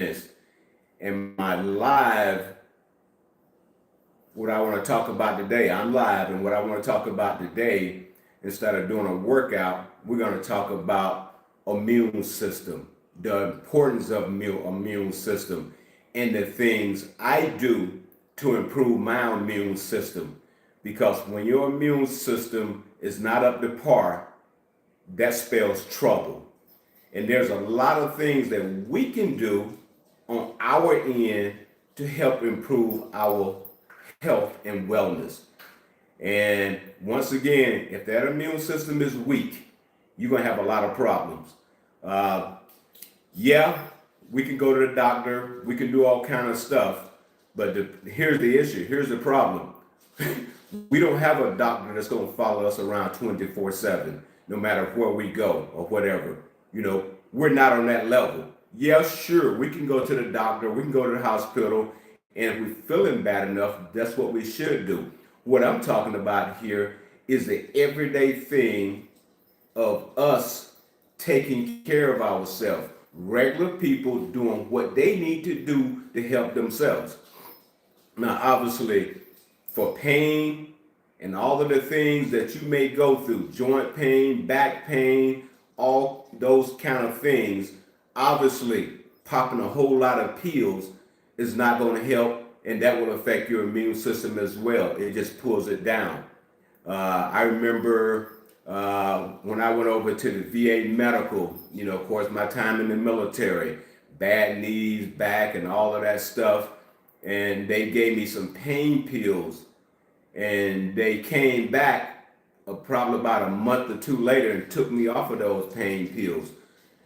And my live, what I want to talk about today, I'm live, and what I want to talk about today, instead of doing a workout, we're going to talk about immune system, the importance of immune system, and the things I do to improve my immune system. Because when your immune system is not up to par, that spells trouble. And there's a lot of things that we can do on our end to help improve our health and wellness. And once again, if that immune system is weak, you're going to have a lot of problems. Uh, yeah, we can go to the doctor, we can do all kind of stuff, but here's the issue, here's the problem. We don't have a doctor that's going to follow us around 24/7, no matter where we go or whatever. We're not on that level. Yeah, sure, we can go to the doctor, we can go to the hospital, and if we're feeling bad enough, that's what we should do. What I'm talking about here is the everyday thing of us taking care of ourselves. Regular people doing what they need to do to help themselves. Now, obviously, for pain and all of the things that you may go through, joint pain, back pain, all those kind of things, obviously, popping a whole lot of pills is not going to help, and that will affect your immune system as well. It just pulls it down. I remember when I went over to the VA medical, of course, my time in the military, bad knees, back, and all of that stuff. And they gave me some pain pills, and they came back probably about a month or two later and took me off of those pain pills.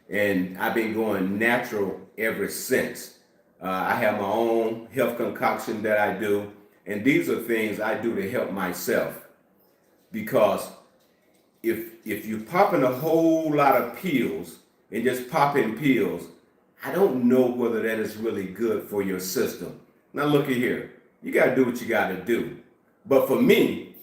And I've been going natural ever since. I have my own health concoction that I do, and these are things I do to help myself. Because if you pop in a whole lot of pills and just pop in pills, I don't know whether that is really good for your system. Now look at here, you got to do what you got to do. But for me,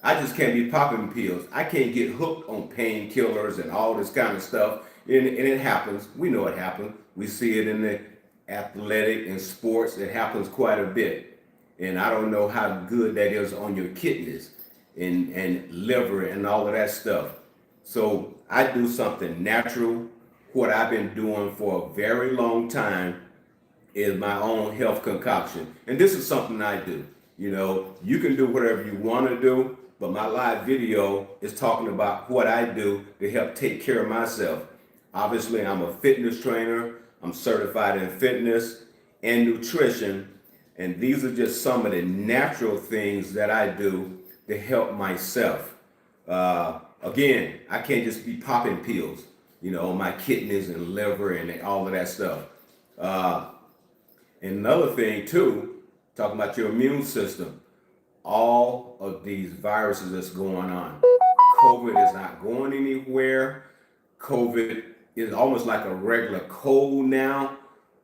I just can't be popping pills. I can't get hooked on painkillers and all this kind of stuff. And it happens. We know it happens. We see it in the athletic and sports. It happens quite a bit. And I don't know how good that is on your kidneys and liver and all of that stuff. So I do something natural. What I've been doing for a very long time is my own health concoction. And this is something I do. You can do whatever you want to do, but my live video is talking about what I do to help take care of myself. Obviously, I'm a fitness trainer. I'm certified in fitness and nutrition. And these are just some of the natural things that I do to help myself. Again, I can't just be popping pills, on my kidneys and liver and all of that stuff. And another thing too, talking about your immune system, all of these viruses that's going on. COVID is not going anywhere. COVID is almost like a regular cold now.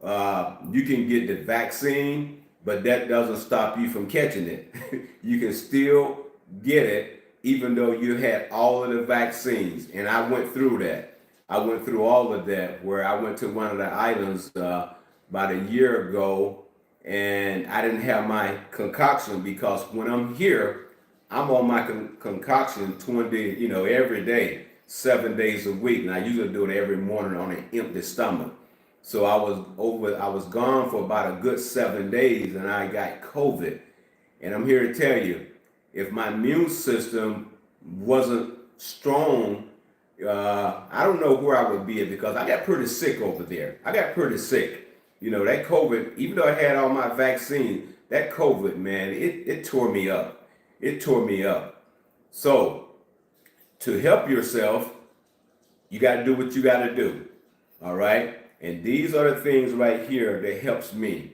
You can get the vaccine, but that doesn't stop you from catching it. You can still get it even though you had all of the vaccines. And I went through that. I went through all of that, where I went to one of the islands about a year ago, and I didn't have my concoction, because when I'm here, I'm on my concoction 20, every day, 7 days a week. And I usually do it every morning on an empty stomach. So I was gone for about a good 7 days, and I got COVID. And I'm here to tell you, if my immune system wasn't strong, I don't know where I would be at, because I got pretty sick over there. I got pretty sick. That COVID, even though I had all my vaccine, that COVID, man, it tore me up. It tore me up. So to help yourself, you got to do what you got to do. All right. And these are the things right here that helps me.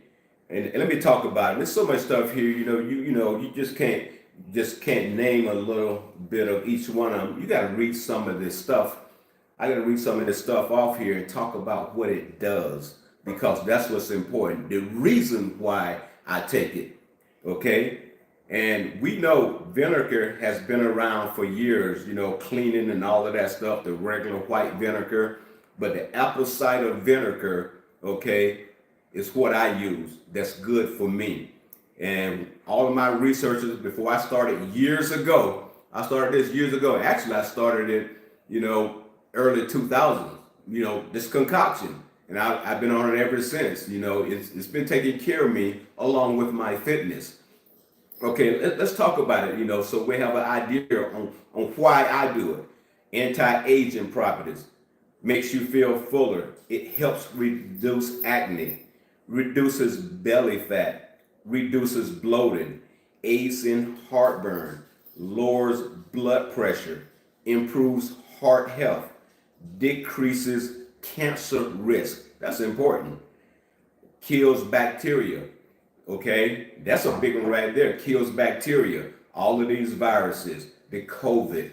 And let me talk about it. There's so much stuff here. You just can't name a little bit of each one of them. You got to read some of this stuff. I got to read some of this stuff off here and talk about what it does, because that's what's important. The reason why I take it. Okay. And we know vinegar has been around for years, cleaning and all of that stuff, the regular white vinegar. But the apple cider vinegar, okay, It's what I use that's good for me. And all of my researches before I started years ago, I started this years ago. Actually, I started it, early 2000s, this concoction. And I've been on it ever since. It's been taking care of me along with my fitness. Okay, let's talk about it, so we have an idea on why I do it. Anti-aging properties makes you feel fuller. It helps reduce acne, reduces belly fat, reduces bloating, aids in heartburn, lowers blood pressure, improves heart health, decreases cancer risk. That's important. Kills bacteria. Okay, that's a big one right there. Kills bacteria. All of these viruses, the COVID,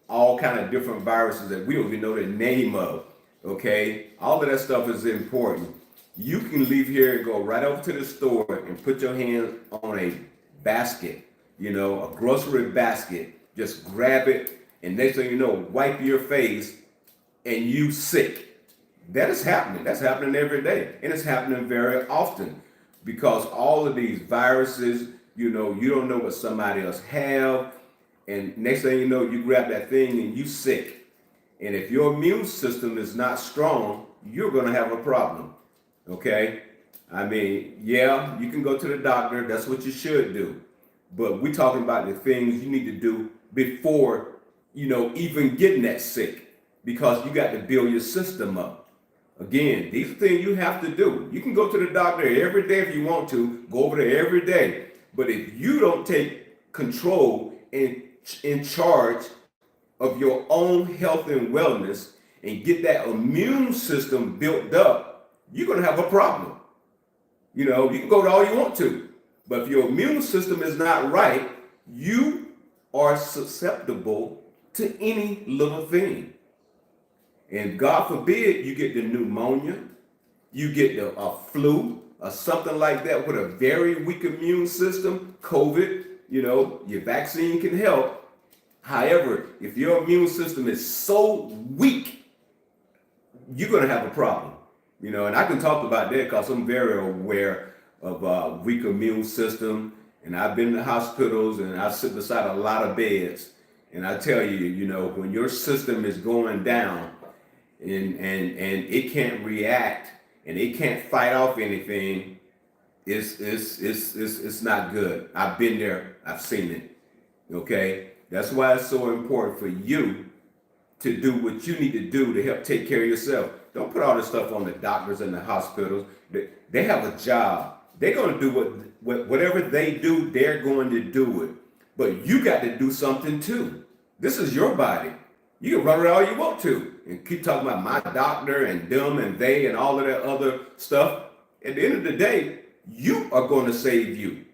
all kind of different viruses that we don't even know the name of. Okay, all of that stuff is important. You can leave here and go right over to the store and put your hands on a basket, a grocery basket. Just grab it, and next thing you know, wipe your face, and you sick. That is happening. That's happening every day, and it's happening very often because all of these viruses, you don't know what somebody else have, and next thing you know, you grab that thing and you sick. And if your immune system is not strong, you're going to have a problem. Okay? I mean, yeah, you can go to the doctor. That's what you should do. But we're talking about the things you need to do before, even getting that sick, because you got to build your system up. Again, these are things you have to do. You can go to the doctor every day if you want to, go over there every day. But if you don't take control and in charge of your own health and wellness and get that immune system built up, you're going to have a problem. You can go to all you want to, but if your immune system is not right, you are susceptible to any little thing. And God forbid you get the pneumonia, you get the flu, or something like that with a very weak immune system, COVID, your vaccine can help. However, if your immune system is so weak, you're going to have a problem. And I can talk about that because I'm very aware of weak immune system. And I've been to hospitals and I sit beside a lot of beds. And I tell you, when your system is going down and it can't react and it can't fight off anything, it's not good. I've been there. I've seen it. Okay? That's why it's so important for you to do what you need to do to help take care of yourself. Don't put all this stuff on the doctors and the hospitals. They have a job. They're going to do whatever they do, they're going to do it. But you got to do something too. This is your body. You can run it all you want to and keep talking about my doctor and them and they and all of that other stuff. At the end of the day, you are going to save you.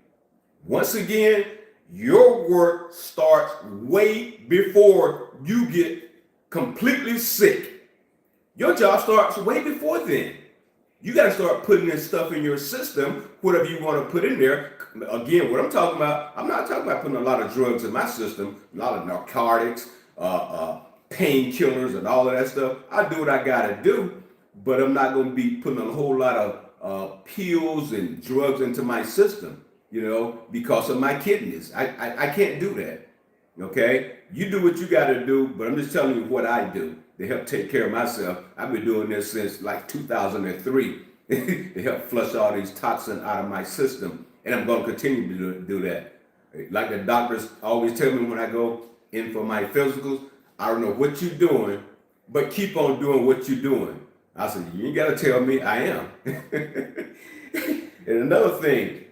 Once again, your work starts way before you get completely sick. Your job starts way before then. You got to start putting this stuff in your system, whatever you want to put in there. Again, what I'm talking about, I'm not talking about putting a lot of drugs in my system, a lot of narcotics, painkillers, and all of that stuff. I do what I got to do, but I'm not going to be putting a whole lot of pills and drugs into my system, because of my kidneys. I can't do that. Okay? You do what you got to do, but I'm just telling you what I do to help take care of myself. I've been doing this since like 2003 to help flush all these toxins out of my system. And I'm going to continue to do that. Like the doctors always tell me when I go in for my physicals, I don't know what you're doing, but keep on doing what you're doing. I said, you ain't got to tell me, I am. And another thing,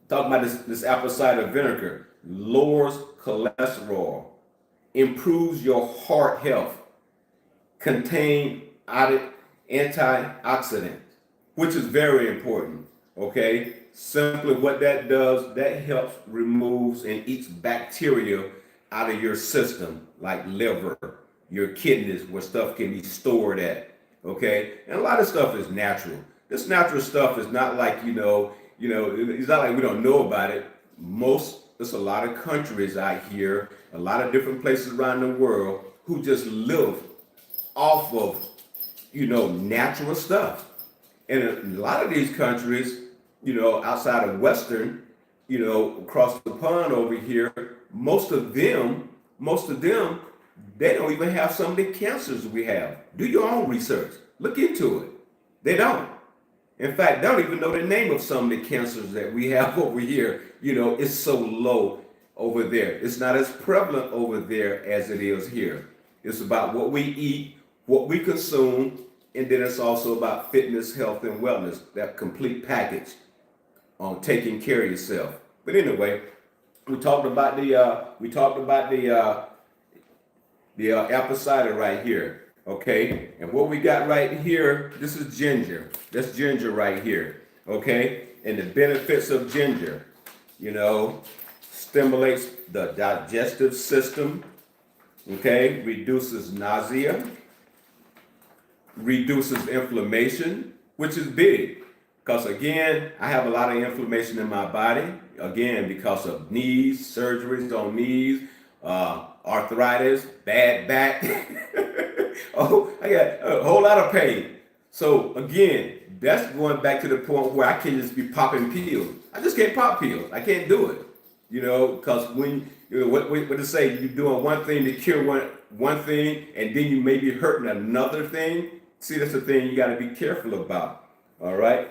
talking about this apple cider vinegar, lowers cholesterol, improves your heart health, contain antioxidants, which is very important. Okay, simply what that does, that helps removes and eats bacteria out of your system, like liver, your kidneys, where stuff can be stored at. Okay, and a lot of stuff is natural. This natural stuff is not like it's not like we don't know about it. There's a lot of countries out here, a lot of different places around the world who just live off of natural stuff. And in a lot of these countries, outside of Western, across the pond over here, most of them, they don't even have some of the cancers we have. Do your own research. Look into it. They don't. In fact, they don't even know the name of some of the cancers that we have over here. It's so low over there. It's not as prevalent over there as it is here. It's about what we eat, what we consume, and then it's also about fitness, health, and wellness, that complete package on taking care of yourself. But anyway, we talked about the apple cider right here. Okay, and what we got right here, this is ginger. That's ginger right here. Okay, and the benefits of ginger, stimulates the digestive system. Okay, reduces nausea, reduces inflammation, which is big. Because again, I have a lot of inflammation in my body. Again, because of knees, surgeries on knees, arthritis, bad back. Oh, I got a whole lot of pain. So again, that's going back to the point where I can't just be popping pills. I just can't pop pills. I can't do it. Because when what to say, you're doing one thing to cure one thing, and then you may be hurting another thing. See, that's the thing you got to be careful about. All right.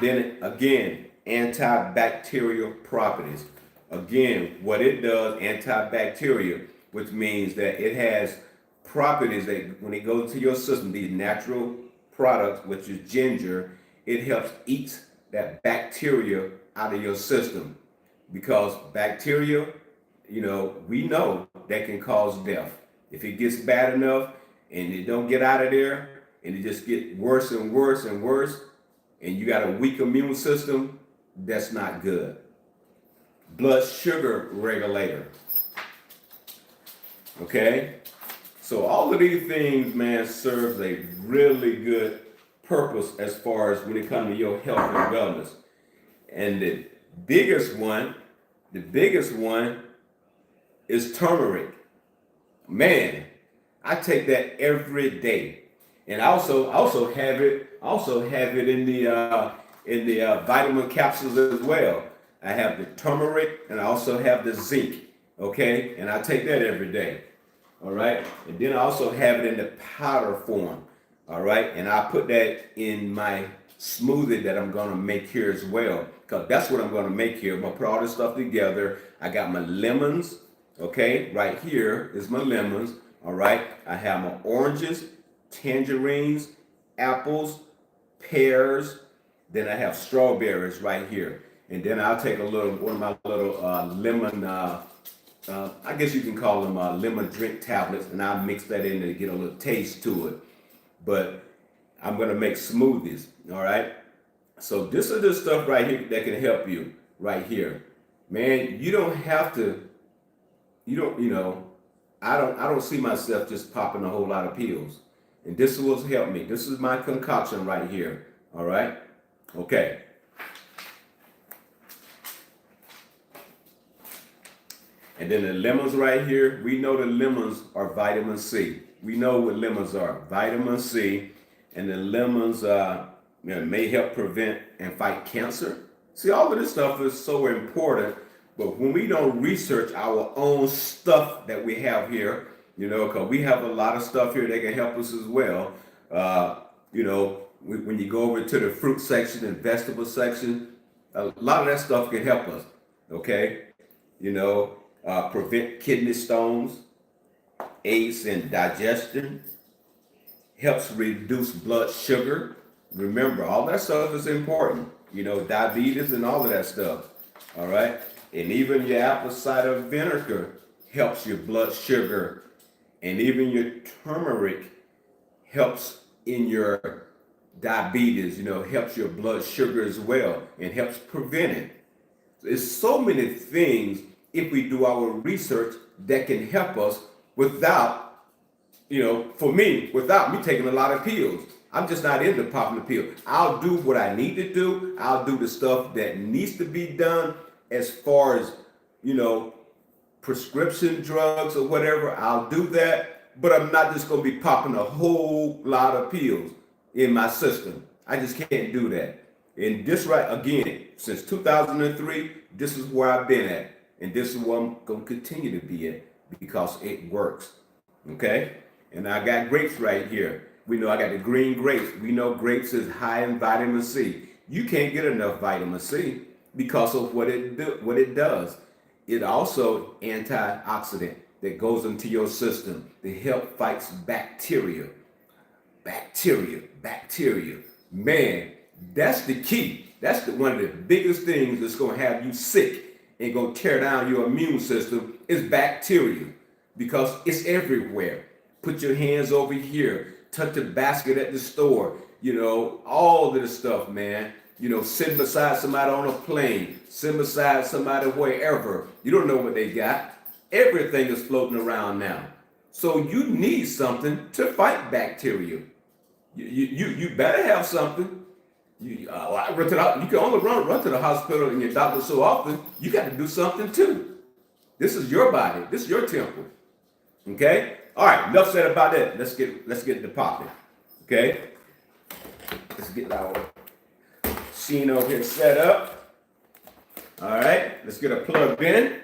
Then again, antibacterial properties. Again, what it does, antibacterial, which means that it has properties that when it goes into your system, these natural products, which is ginger, it helps eat that bacteria out of your system. Because bacteria, we know that can cause death. If it gets bad enough and it don't get out of there and it just get worse and worse and worse, and you got a weak immune system, that's not good. Blood sugar regulator. Okay? So all of these things, man, serves a really good purpose as far as when it comes to your health and wellness. And the biggest one is turmeric. Man, I take that every day. And I also have it in the vitamin capsules as well. I have the turmeric and I also have the zinc. Okay, and I take that every day. All right, and then I also have it in the powder form. All right, and I put that in my smoothie that I'm gonna make here as well, because that's what I'm gonna make here. I'm gonna put all this stuff together. I got my lemons. Okay, right here is my lemons. All right, I have my oranges, tangerines, apples, pears, then I have strawberries right here. And then I'll take one of my little lemon, I guess you can call them lemon drink tablets, and I'll mix that in to get a little taste to it. But I'm gonna make smoothies, all right? So this is the stuff right here that can help you right here. Man, you don't have to, I don't see myself just popping a whole lot of pills. And this will help me. This is my concoction right here. All right? Okay. And then the lemons right here, we know the lemons are vitamin C. We know what lemons are. Vitamin C. And the lemons may help prevent and fight cancer. See, all of this stuff is so important. But when we don't research our own stuff that we have here, because we have a lot of stuff here that can help us as well. When you go over to the fruit section and vegetable section, a lot of that stuff can help us. Okay, prevent kidney stones, aids in digestion, helps reduce blood sugar. Remember, all that stuff is important. Diabetes and all of that stuff. All right, and even your apple cider vinegar helps your blood sugar. And even your turmeric helps in your diabetes, helps your blood sugar as well and helps prevent it. There's so many things, if we do our research, that can help us without, for me, without me taking a lot of pills. I'm just not into popping the pill. I'll do what I need to do. I'll do the stuff that needs to be done as far as, prescription drugs or whatever. I'll do that, but I'm not just going to be popping a whole lot of pills in my system. I just can't do that. And this right again, since 2003, this is where I've been at. And this is where I'm gonna continue to be at because it works. Okay? And I got grapes right here. We know I got the green grapes. We know grapes is high in vitamin C. You can't get enough vitamin C because of what it does. It also antioxidant that goes into your system to help fights bacteria. Bacteria. Man, that's the key. That's one of the biggest things that's going to have you sick and going to tear down your immune system is bacteria because it's everywhere. Put your hands over here, touch the basket at the store, all of the stuff, man. Sitting beside somebody on a plane, sitting beside somebody wherever. You don't know what they got. Everything is floating around now. So you need something to fight bacteria. You better have something. You can only run to the hospital and your doctor so often. You got to do something too. This is your body. This is your temple. Okay? All right, enough said about that. Let's get to popping. Okay? Let's get our scene over here set up. All right, let's get a plug in.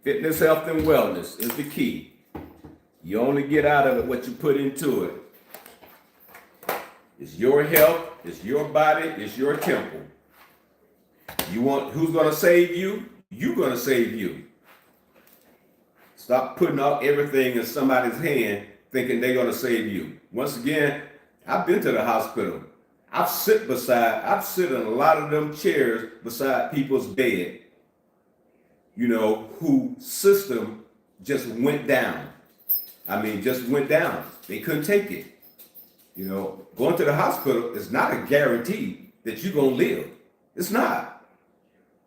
Fitness, health, and wellness is the key. You only get out of it what you put into it. It's your health, it's your body, it's your temple. You want who's gonna save you? You're gonna save you. Stop putting out everything in somebody's hand thinking they're gonna save you. Once again, I've been to the hospital. I've sit in a lot of them chairs beside people's bed, whose system just went down. I mean, just went down. They couldn't take it. Going to the hospital is not a guarantee that you're going to live. It's not.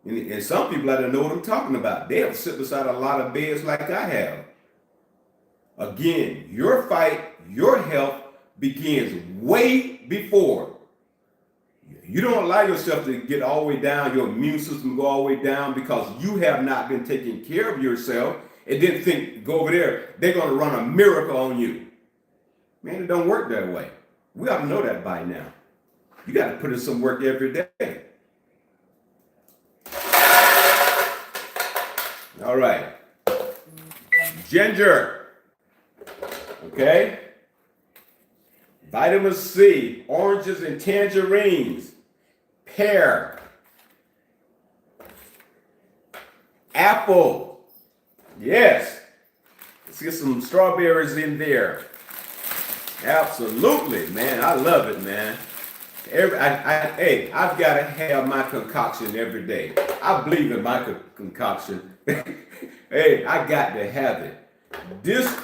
And some people I don't know what I'm talking about. They have sit beside a lot of beds like I have. Again, your fight, your health begins way before. You don't allow yourself to get all the way down, your immune system go all the way down because you have not been taking care of yourself and then think, go over there, they're going to run a miracle on you. Man, it don't work that way. We ought to know that by now. You got to put in some work every day. All right. Ginger. Okay. Vitamin C, oranges and tangerines, pear, apple. Yes. Let's get some strawberries in there. Absolutely, man. I love it, man. I've got to have my concoction every day. I believe in my concoction. Hey, I got to have it. This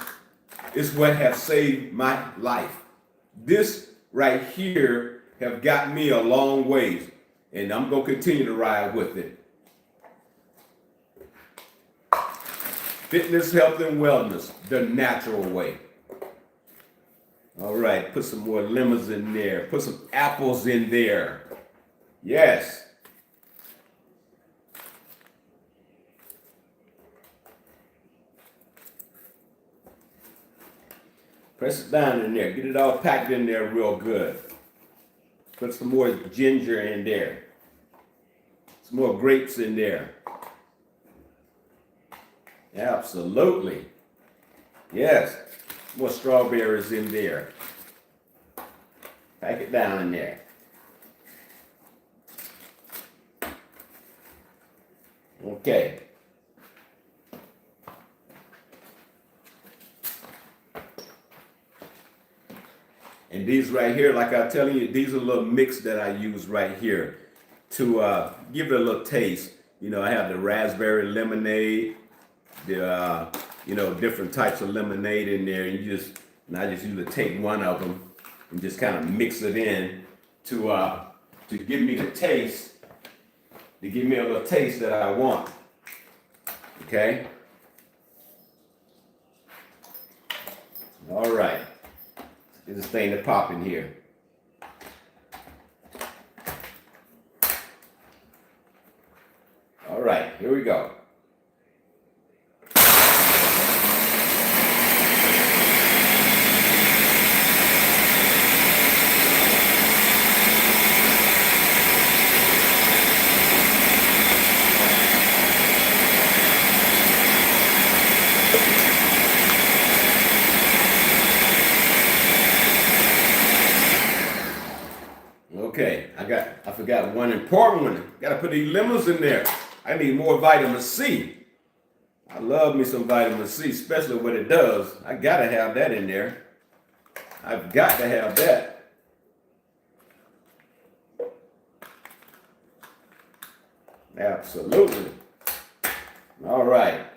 is what has saved my life. This right here have got me a long ways, and I'm going to continue to ride with it. Fitness, health, and wellness, the natural way. All right, put some more lemons in there. Put some apples in there. Yes. Press it down in there. Get it all packed in there real good. Put some more ginger in there. Some more grapes in there. Absolutely. Yes. More strawberries in there. Pack it down in there. Okay. And these right here, like I'm telling you, these are a little mix that I use right here to give it a little taste. I have the raspberry lemonade, the different types of lemonade in there. And I just usually take one of them and just kind of mix it in to give me the taste, to give me a little taste that I want. Okay. All right. Get this thing to pop in here. All right, here we go. Okay, I forgot one important one. Got to put these lemons in there. I need more vitamin C. I love me some vitamin C, especially what it does. I gotta have that in there. I've got to have that. Absolutely. All right.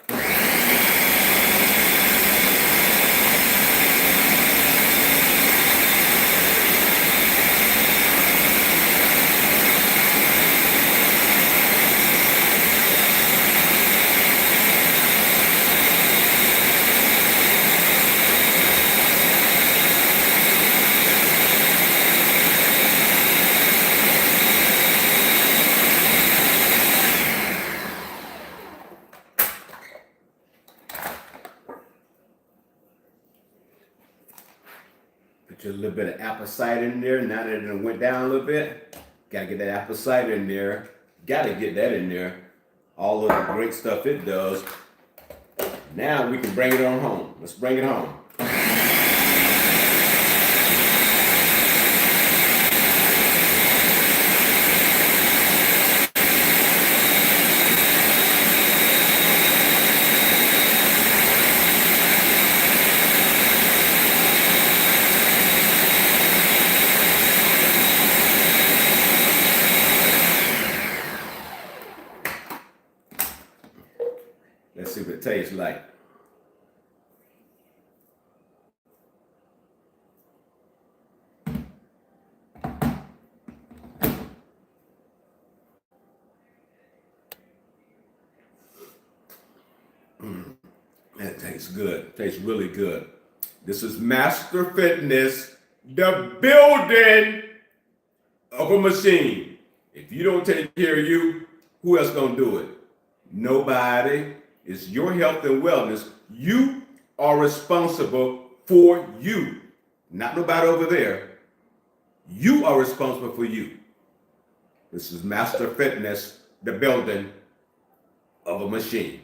Put your little bit of apple cider in there. Now that it went down a little bit, gotta get that apple cider in there. Gotta get that in there. All of the great stuff it does. Now we can bring it on home. Let's bring it home. Let's see what it tastes like. That tastes good. Tastes really good. This is Master Fitness, the building of a machine. If you don't take care of you, who else gonna do it? Nobody. It's your health and wellness. You are responsible for you. Not nobody over there. You are responsible for you. This is Master Fitness, the building of a machine.